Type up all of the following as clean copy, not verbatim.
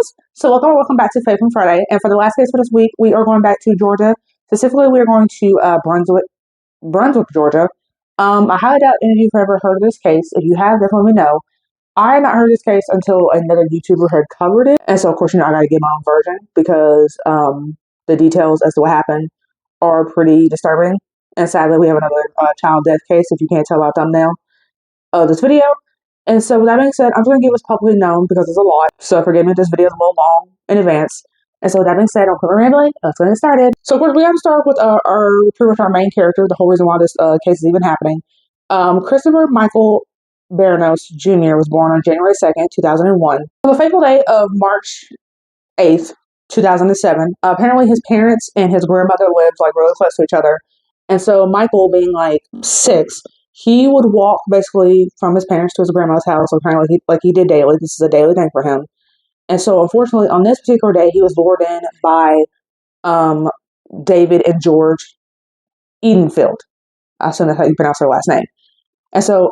Edenfields. So welcome back to Faith from Friday. And for the last case for this week, we are going back to Georgia. Specifically, we are going to Brunswick, Georgia. I highly doubt any of you have ever heard of this case. If you have, definitely let me know. I had not heard this case until another YouTuber had covered it. And so, of course, I got to give my own version because the details as to what happened are pretty disturbing. And sadly, we have another child death case, if you can't tell by thumbnail of this video. And so with that being said, I'm just going to get what's publicly known because there's a lot. So forgive me if this video is a little long in advance. And so with that being said, I'll quit rambling. Let's get started. So of course, we have to start with pretty much our main character, the whole reason why this case is even happening. Christopher Michael Barrios Jr. was born on January 2nd, 2001. On the fateful day of March 8th, 2007, apparently his parents and his grandmother lived like really close to each other. And so Michael, being like 6, he would walk basically from his parents to his grandma's house. Apparently, he did daily. This is a daily thing for him. And so, unfortunately, on this particular day, he was lured in by David and George Edenfield. I assume that's how you pronounce their last name. And so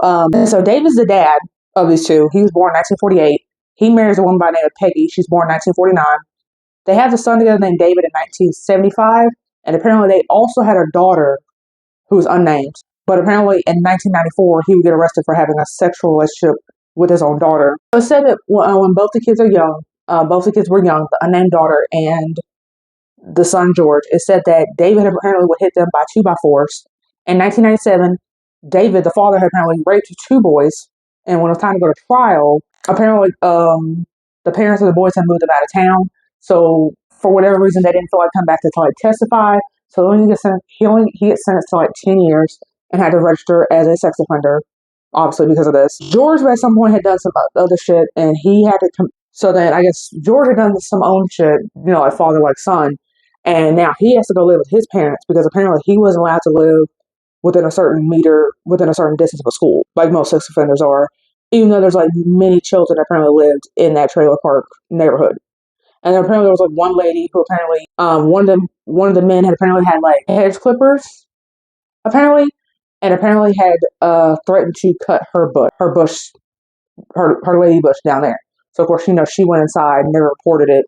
David's the dad of these two. He was born in 1948. He marries a woman by the name of Peggy. She's born in 1949. They have a son together named David in 1975. And apparently, they also had a daughter who was unnamed. But apparently in 1994, he would get arrested for having a sexual relationship with his own daughter. It was said that when both the kids were young, the unnamed daughter and the son George, it said that David apparently would hit them by 2x4s. In 1997, David, the father, had apparently raped 2 boys. And when it was time to go to trial, apparently the parents of the boys had moved them out of town. So for whatever reason, they didn't feel like coming back to testify. So he gets sentenced to like 10 years. And had to register as a sex offender, obviously because of this. George at some point had done some other shit, and he had to come. So then I guess George had done some own shit, like father, like son, and now he has to go live with his parents because apparently he wasn't allowed to live within a certain distance of a school, like most sex offenders are. Even though there's like many children that apparently lived in that trailer park neighborhood. And then apparently there was like one lady who apparently one of the men had apparently had like hedge clippers, apparently. And apparently had threatened to cut her lady bush down there. So of course, she went inside and never reported it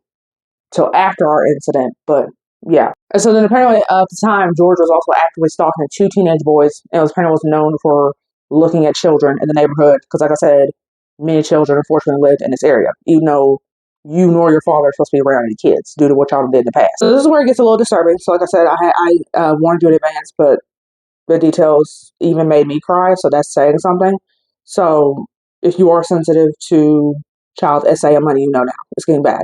till after our incident. But yeah. And so then apparently at the time, George was also actively stalking 2 teenage boys, and was known for looking at children in the neighborhood. Because like I said, many children unfortunately lived in this area, even though you nor your father are supposed to be around any kids due to what y'all did in the past. So this is where it gets a little disturbing. So like I said, I warned you in advance, but the details even made me cry, so that's saying something. So if you are sensitive to child SA money, you know now. It's getting bad.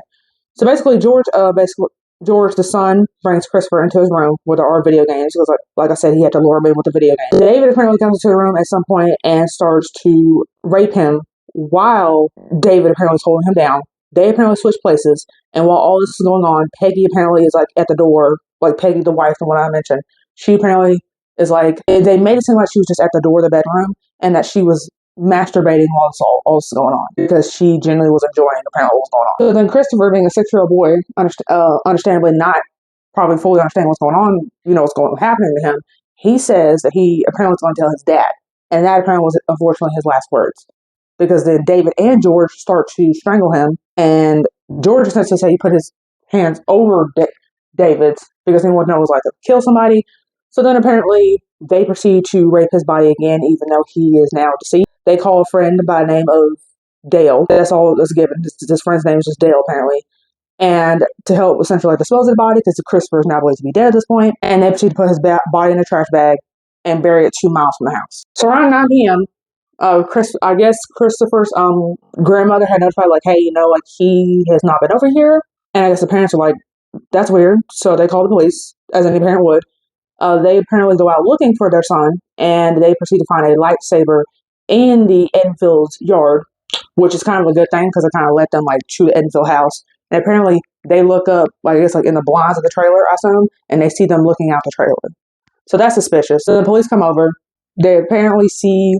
So basically, George the son, brings Christopher into his room with our video games, because like I said, he had to lure him in with the video games. David apparently comes into the room at some point and starts to rape him while David apparently is holding him down. They apparently switch places, and while all this is going on, Peggy apparently is like at the door, like Peggy, the wife, the one I mentioned. She apparently is like, they made it seem like she was just at the door of the bedroom and that she was masturbating while all this was going on because she genuinely was enjoying apparently what was going on. So then Christopher, being a 6-year-old boy, understandably not probably fully understanding what's going on, what's happening to him, he says that he apparently was going to tell his dad. And that apparently was unfortunately his last words. Because then David and George start to strangle him, and George essentially said he put his hands over David's because he wanted to know what it was like to kill somebody. So then apparently they proceed to rape his body again, even though he is now deceased. They call a friend by the name of Dale. That's all that's given. This friend's name is just Dale, apparently. And to help essentially dispose of the body, because Christopher is now believed to be dead at this point. And they proceed to put his body in a trash bag and bury it 2 miles from the house. So around 9 p.m., I guess Christopher's grandmother had notified, like, hey, he has not been over here. And I guess the parents were like, that's weird. So they called the police, as any parent would. They apparently go out looking for their son, and they proceed to find a lightsaber in the Edenfields' yard, which is kind of a good thing because it kind of let them to the Edenfield house. And apparently they look up, I guess in the blinds of the trailer, I assume, and they see them looking out the trailer. So that's suspicious. So the police come over. They apparently see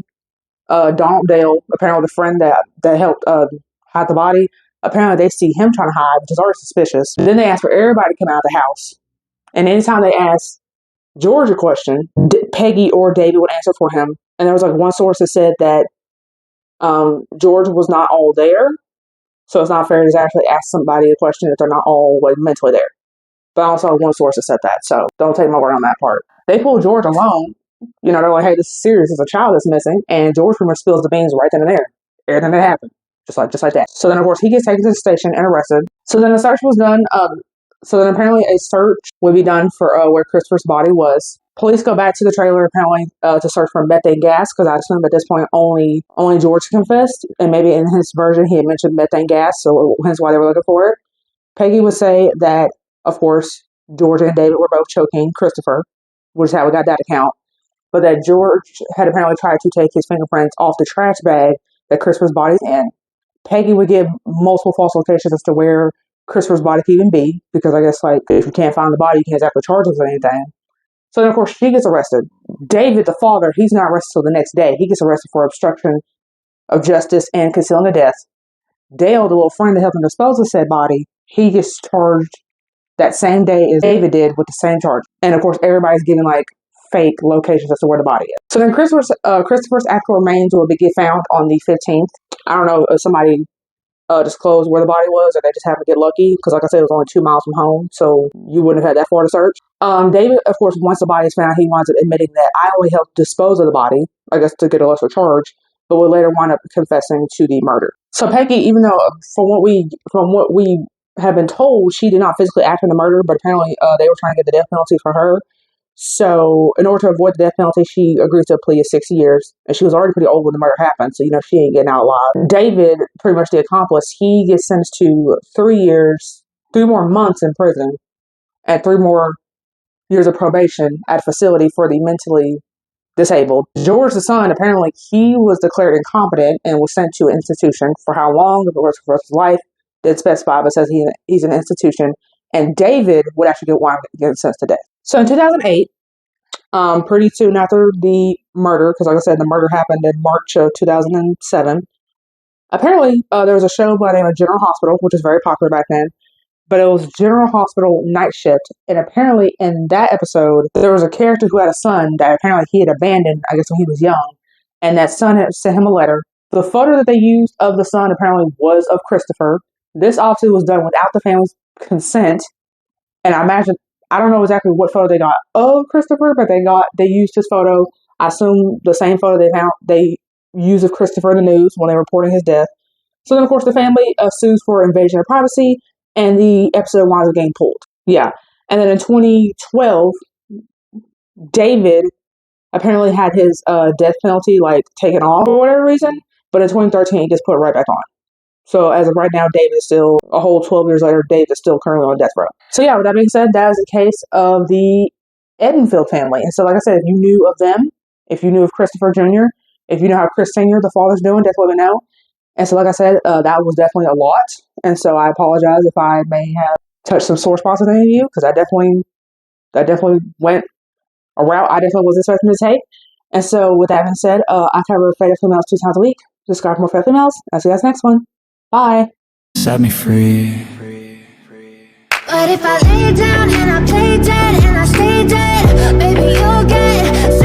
Donald Dale, apparently the friend that helped hide the body. Apparently they see him trying to hide, which is already suspicious. Then they ask for everybody to come out of the house. And anytime they ask George a question, Peggy or David would answer for him. And there was one source that said that George was not all there. So it's not fair to actually ask somebody a question if they're not all like mentally there. But also one source has said that, so don't take my word on that part. They pull George alone. You know, they're like, hey, this is serious. There's a child that's missing. And George pretty much spills the beans right then and there. Everything that happened. Just like that. So then, of course, he gets taken to the station and arrested. So then a search was done. So then apparently a search would be done for where Christopher's body was. Police go back to the trailer apparently to search for methane gas, because I assume at this point only George confessed. And maybe in his version he had mentioned methane gas, so hence why they were looking for it. Peggy would say that, of course, George and David were both choking Christopher, which is how we got that account. But that George had apparently tried to take his fingerprints off the trash bag that Christopher's body's in. Peggy would give multiple false locations as to where Christopher's body could even be, because I guess, like, if you can't find the body, you can't exactly charge us with anything. So then, of course, she gets arrested. David, the father, he's not arrested till the next day. He gets arrested for obstruction of justice and concealing a death. Dale, the little friend that helped him dispose of said body, he gets charged that same day as David did with the same charge. And of course, everybody's giving like fake locations as to where the body is. So then Christopher's actual remains will be found on the 15th. I don't know if somebody disclosed where the body was, or they just happened to get lucky, because like I said, it was only 2 miles from home, so you wouldn't have had that far to search. David, of course, once the body is found, he winds up admitting that I only helped dispose of the body, I guess to get a lesser charge, but would later wind up confessing to the murder. So Peggy, even though from what we have been told, she did not physically act in the murder, but apparently they were trying to get the death penalty for her. So in order to avoid the death penalty, she agreed to a plea of 6 years. And she was already pretty old when the murder happened, so, you know, she ain't getting out alive. David, pretty much the accomplice, he gets sentenced to 3 years, 3 more months in prison, and 3 more years of probation at a facility for the mentally disabled. George, the son, apparently he was declared incompetent and was sent to an institution. For how long, the rest of his life, did specify, but says he's an institution. And David would actually get sentenced to death. So in 2008, pretty soon after the murder, because like I said, the murder happened in March of 2007, apparently there was a show by the name of General Hospital, which was very popular back then, but it was General Hospital Night Shift, and apparently in that episode, there was a character who had a son that apparently he had abandoned, I guess when he was young, and that son had sent him a letter. The photo that they used of the son apparently was of Christopher. This obviously was done without the family's consent, and I don't know exactly what photo they got of Christopher, but they used his photo. I assume the same photo they used of Christopher in the news when they were reporting his death. So then, of course, the family sues for invasion of privacy, and the episode winds up getting pulled. Yeah. And then in 2012, David apparently had his death penalty like taken off for whatever reason, but in 2013, he gets put right back on. So as of right now, David is still, a whole 12 years later, David is still currently on death row. So yeah, with that being said, that is the case of the Edenfield family. And so like I said, if you knew of them, if you knew of Christopher Jr., if you know how Chris Sr., the father's doing, definitely let me know. And so like I said, that was definitely a lot. And so I apologize if I may have touched some sore spots with any of you, because that definitely went a route I definitely wasn't expecting to take. And so with that being said, I cover fatal females 2 times a week. Subscribe for more fatal females. I'll see you guys next one. Bye. Set me free. But if I lay down and I play dead and I stay dead, baby, you'll get